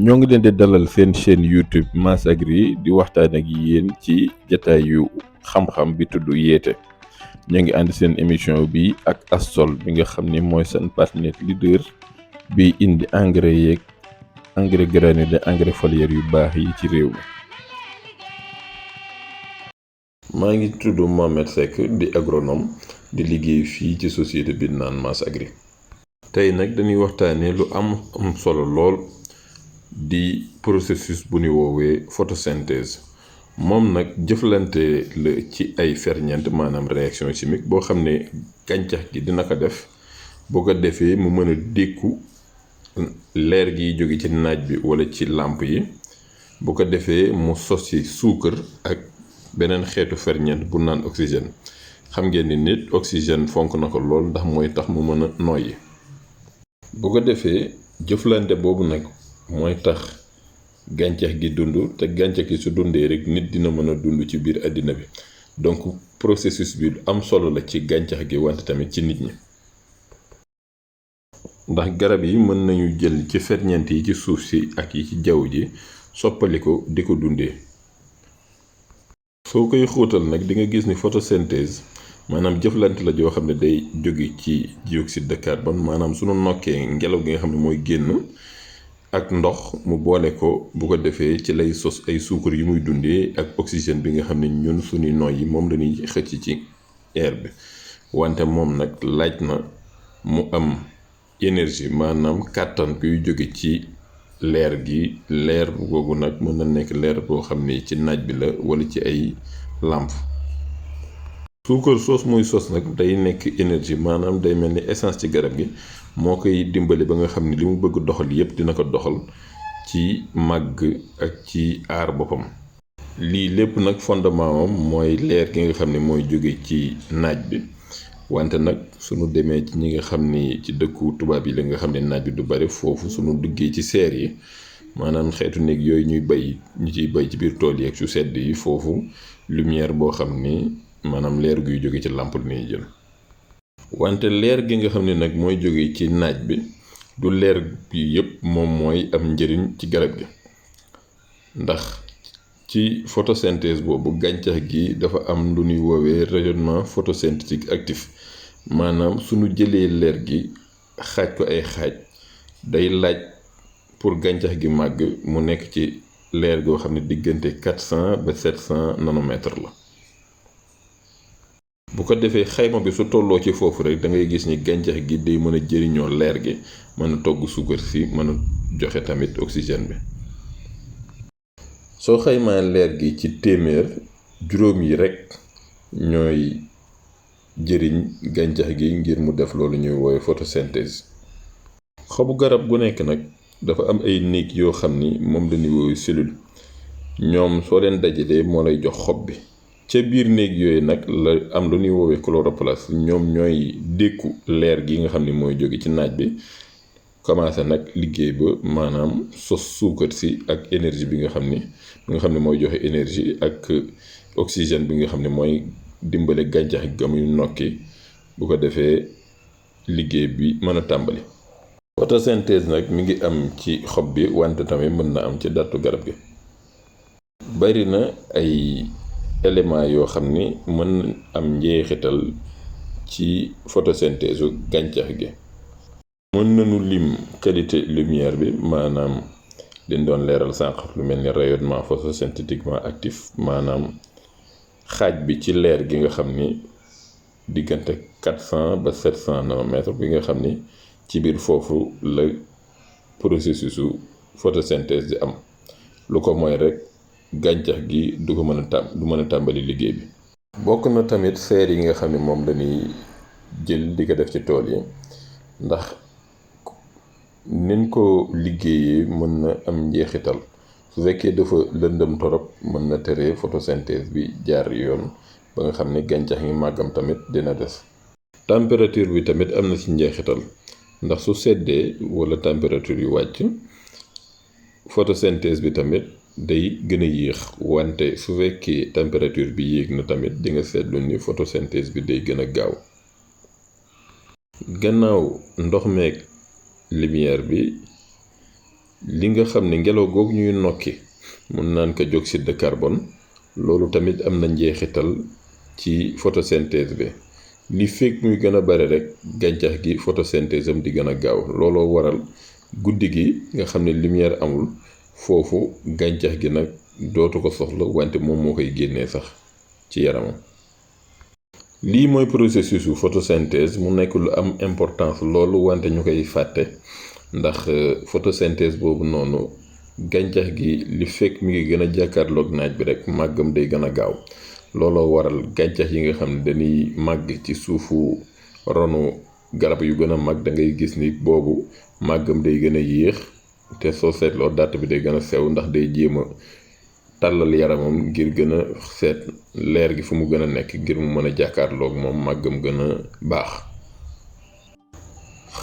ñoo ngi leen di dalal seen chaîne YouTube Mass Agri di waxtaan ak yéen ci jataay yu xam-xam bi tudd yeete. ñoo ngi ànd seen émission bi ak Astol bi nga xam ni mooy seen partenaire leader bi indi engrais yeeg engrais granulé engrais foliaire yu baax yi ci réew mi. maa ngi tudd Mohamed Seck di agronome di liggéey fii ci société bi naan Mass Agri. tey nag dañuy waxtaanee lu am solo lool di processus bu ñu woowee photosynthèse. moom nag jëflante la ci ay ferñeent maanaam réaction chimique boo xam ne gàncax gi dina ko def boo ko defee mu mën a dékku leer gi jóge ci naaj bi wala ci làmp yi bu ko defee mu sos ci suukar ak beneen xeetu ferñeent bu naan oxygène. xam ngeen ni nit oxygène fonk na ko lool ndax mooy tax mu mën a noyyi. bu ko defee jëflante boobu nag mooy tax gàncax gi dund te gàncax gi su dundee rek nit dina mën a dund ci biir àddina bi. donc processus bi am solo la ci gàncax gi wante tamit ci nit ñi. ndax garab yi mën nañu jël ci ferñeent yi ci suuf si ak yi ci jaww ji soppali ko di ko dundee. soo koy xóotal nag di nga gis ni photosynthèse maanaam jëflante la joo xam ne day jóge ci dioxyde de carbone maanaam sunu nokkee ngelaw gi nga xam ne mooy génn ak ndox mu boole ko bu ko defee ci lay sos ay suukar yu muy dundee ak oxygène bi nga xam ne ñun suñuy noyyi moom lañuy xëcc ci air bi. wante moom nag laaj na mu am énergie maanaam kàttan kuy jóge ci leer gi. leer googu nag mën na nekk leer boo xam ne ci naaj bi la wala ci ay làmp. suukar soos muy sos nag day nekk énergie maanaam day mel ni essence ci garab gi moo koy dimbali ba nga xam ne li mu bëgg doxal yépp dina ko doxal ci màgg ak ci aar boppam. lii lépp nag fondement am mooy leer gi nga xam ne mooy jóge ci naaj bi. wante nag sunu demee ci ñi nga xam ni ci dëkku tubaab yi la nga xam ne naaj bi du bari foofu sunu duggee ci serre yi maanaam xeetu néeg yooyu ñuy bay ñu ciy bay ci biir tool yi ak su sedd yi foofu lumière boo xam ni maanaam leer guy jóge ci làmp ni jël. wante leer gi nga xam ne nag mooy jóge ci naaj bi du leer bi yépp moom mooy am njëriñ ci garab gi. ndax ci photosynthèse boobu gàncax gi dafa am lu ñuy woowee rayonnement photosynthétique actif maanaam suñu jëlee leer gi xaaj ko ay xaaj day laaj pour gàncax gi màgg mu nekk ci leer goo xam ne diggante 400 ba 700 nanomètres la. bu ko defee xayma bi su tolloo ci foofu rek da ngay gis ni gàncax gi day mën a jëriñoo leer gi mën a togg suukar si mën a joxe tamit oxygène bi. soo xaymaa leer gi ci téeméer juróom yi rekk ñooy jëriñ gàncax gi ngir mu def loolu ñuy woowe photosynthèse. xobu garab gu nekk nag dafa am ay néeg yoo xam ni moom lañuy woowe cellule. ñoom soo leen dajalee moo lay jox xob bi. ca biir néeg yooyu nag la am lu ñuy woowee chloroplaste ñoom ñooy dékku leer gi nga xam ni mooy jóge ci naaj bi commencé nag liggéey ba maanaam sos suukar si ak énergie bi nga xam ne mooy joxe énergie ak oxygène bi nga xam ne mooy dimbale gàncax gi muy nokki bu ko defee liggéey bi mën a tàmbali. photosynthèse nag mi ngi am ci xob bi wante tamit mën na am ci dattu garab gi. bari na ay éléments yoo xam ni mën am njeexital ci photosynthèse gàncax gi. mën nañu lim qualité lumière bi maanaam liñ doon leeral sànq lu mel ni rayonnement photosynthétiquement actif maanaam xaaj bi ci leer gi nga xam ni diggante 400 ba 700 nanomètres bi nga xam ni ci biir foofu la processusu photosynthèse di am. lu ko mooy rek gàncax gi du mën a tàmbali liggéey bi. bokk na tamit serre yi nga xam ne moom lañuy jël di ko def ci tool yi ndax niñ ko liggéeyee mën na am njeexital. su fekkee dafa lëndëm torop mën na tere photosynthèse bi jaar yoon ba nga xam ne gàncax gi màggam tamit dina des. température bi tamit am na ci njeexital ndax su seddee wala température yu wàcc photosynthèse bi tamit day gën a yéex. wante su fekkee température bi yéeg na tamit di nga seetlu ni photosynthèse bi day gën a gaaw. gannaaw ndox meeg lumière bi li nga xam ne ngelaw googu ñuy nokki mun naan ko dioxyde de carbone loolu tamit am na njeexital ci photosynthèse bi li fekk muy gën a bare rek gàncax gi photosynthèse am di gën a gaaw looloo waral guddi gi nga xam ne lumière amul foofu gàncax gi nag dootu ko soxla wante moom moo koy génnee sax ci yaramam. lii mooy processus su photosynthèse mu nekk lu am importance loolu wante ñu koy fàtte ndax photosynthèse boobu noonu gàncax gi li fekk mi ngi gën a jàkkaarloog naaj bi rek màggam day gën a gaaw looloo waral gàncax yi nga xam ne dañuy màgg ci suufu ronu garab yu gën a mag da ngay gis ni boobu màggam day gën a yéex te soo seetloo dàtt bi day gën a sew ndax day jéem a tàllal yaramam ngir gën a seet leer gi fu mu gën a nekk ngir mu mën a jàkkaarloog moom màggam gën a baax.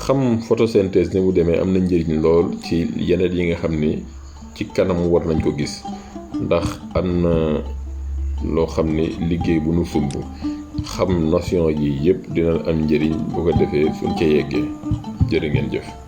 xam photosynthèse ni mu demee am na njëriñ lool ci yeneen yi nga xam ni ci kanam war nañ ko gis ndax am na loo xam ni liggéey bu nu sumb xam notion yi yëpp dina am njëriñ bu ko defee suñ ca yeggee jërë ngeen jëf.